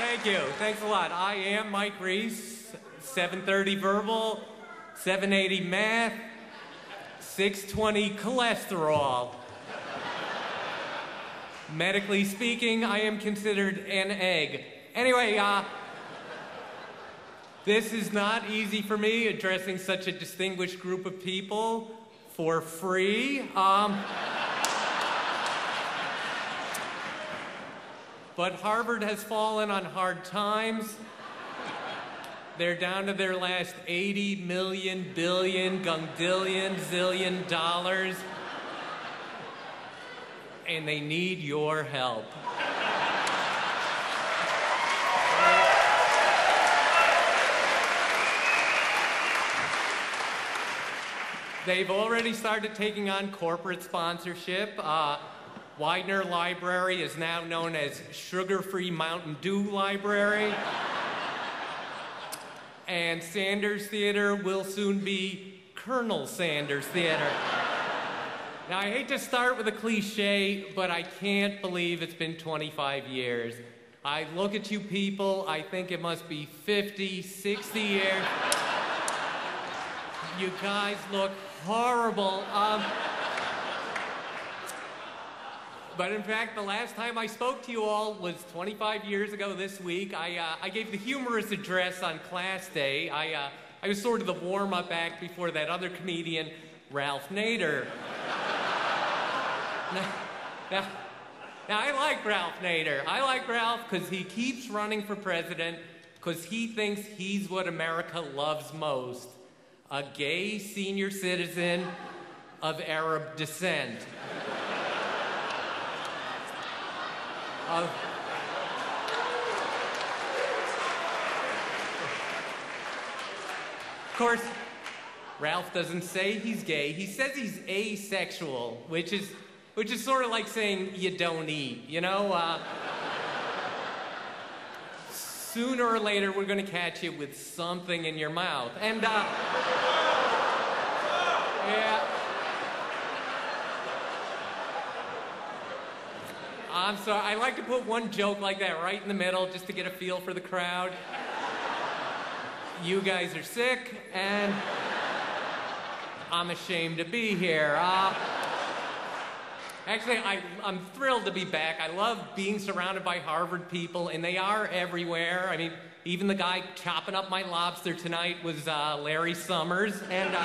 Thank you. Thanks a lot. I am Mike Reiss, 730 verbal, 780 math, 620 cholesterol. Medically speaking, I am considered an egg. Anyway, this is not easy for me, addressing such a distinguished group of people for free. But Harvard has fallen on hard times. They're down to their last 80 million, billion, gundillion, zillion dollars. And they need your help. They've already started taking on corporate sponsorship. Widener Library is now known as Sugar-Free Mountain Dew Library. And Sanders Theater will soon be Colonel Sanders Theater. Now, I hate to start with a cliche, but I can't believe it's been 25 years. I look at you people, I think it must be 50, 60 years. You guys look horrible. But in fact, the last time I spoke to you all was 25 years ago this week. I gave the humorous address on class day. I was sort of the warm-up act before that other comedian, Ralph Nader. Now, I like Ralph Nader. I like Ralph because he keeps running for president because he thinks he's what America loves most, a gay senior citizen of Arab descent. Of course, Ralph doesn't say he's gay. He says he's asexual, which is sort of like saying you don't eat, you know? Sooner or later, we're going to catch you with something in your mouth. And, yeah. I'm sorry, I like to put one joke like that right in the middle just to get a feel for the crowd. You guys are sick, and I'm ashamed to be here. Actually, I'm thrilled to be back. I love being surrounded by Harvard people, and they are everywhere. I mean, even the guy chopping up my lobster tonight was Larry Summers, and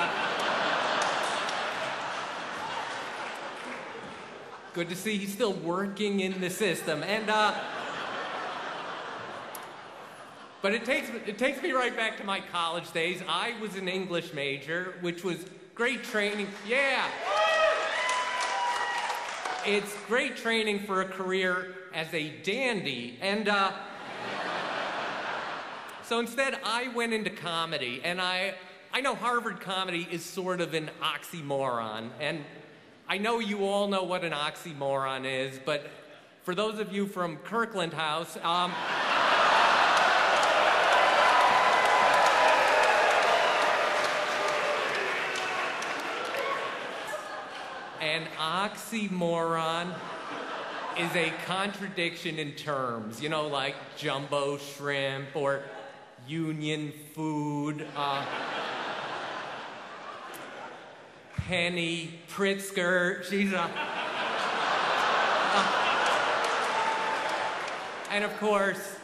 good to see he's still working in the system. And but it takes me right back to my college days. I was an English major, which was great training. Yeah. It's great training for a career as a dandy. And so instead, I went into comedy. And I know Harvard comedy is sort of an oxymoron. And I know you all know what an oxymoron is, but for those of you from Kirkland House, an oxymoron is a contradiction in terms, you know, like jumbo shrimp or union food. Penny Pritzker, she's and of course,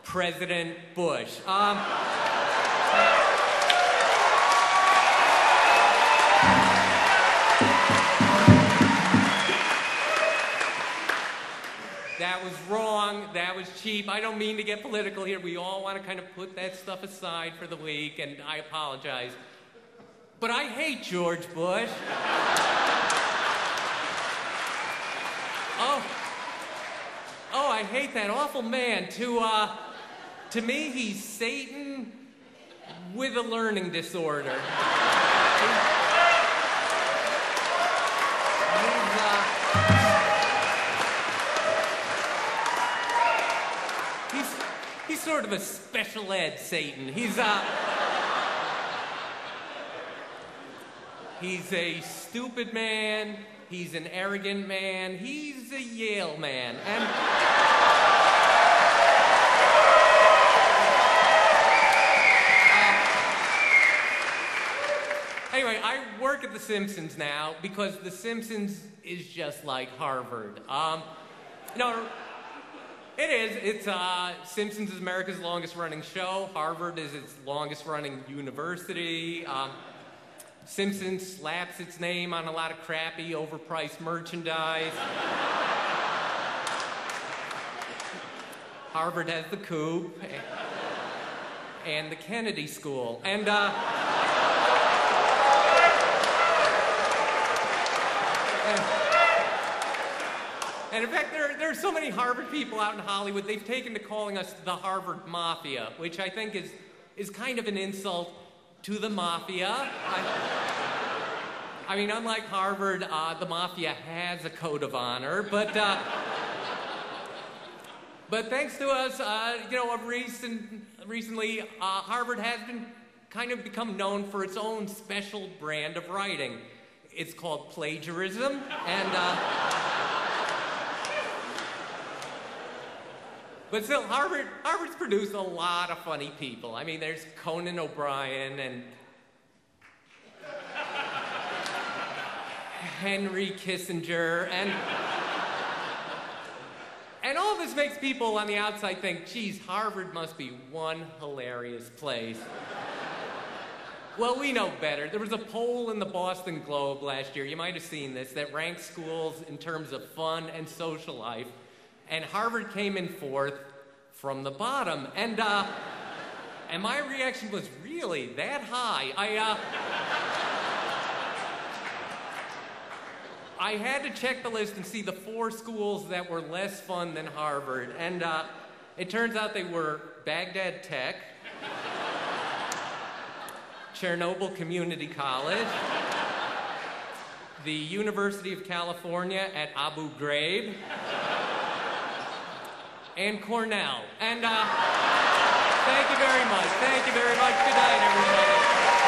President Bush. That was wrong, that was cheap. I don't mean to get political here. We all want to kind of put that stuff aside for the week, and I apologize. But I hate George Bush. Oh, I hate that awful man. To me, he's Satan with a learning disorder. He's sort of a special ed Satan. He's a stupid man, he's an arrogant man, he's a Yale man, and Anyway, I work at The Simpsons now because The Simpsons is just like Harvard. No, it is. It's Simpsons is America's longest running show. Harvard is its longest running university. Simpsons slaps its name on a lot of crappy, overpriced merchandise. Harvard has the Coop and the Kennedy School. And in fact, there are so many Harvard people out in Hollywood, they've taken to calling us the Harvard Mafia, which I think is kind of an insult to the Mafia. I mean, unlike Harvard, the Mafia has a code of honor, but thanks to us, recently, Harvard has become known for its own special brand of writing. It's called plagiarism, and but still, Harvard's produced a lot of funny people. I mean, there's Conan O'Brien and Henry Kissinger, and all this makes people on the outside think, geez, Harvard must be one hilarious place. Well, we know better. There was a poll in the Boston Globe last year, you might have seen this, that ranked schools in terms of fun and social life, and Harvard came in fourth from the bottom. And my reaction was, really, that high? I had to check the list and see the 4 schools that were less fun than Harvard, and it turns out they were Baghdad Tech, Chernobyl Community College, the University of California at Abu Ghraib, and Cornell. And thank you very much. Thank you very much. Good night, everybody.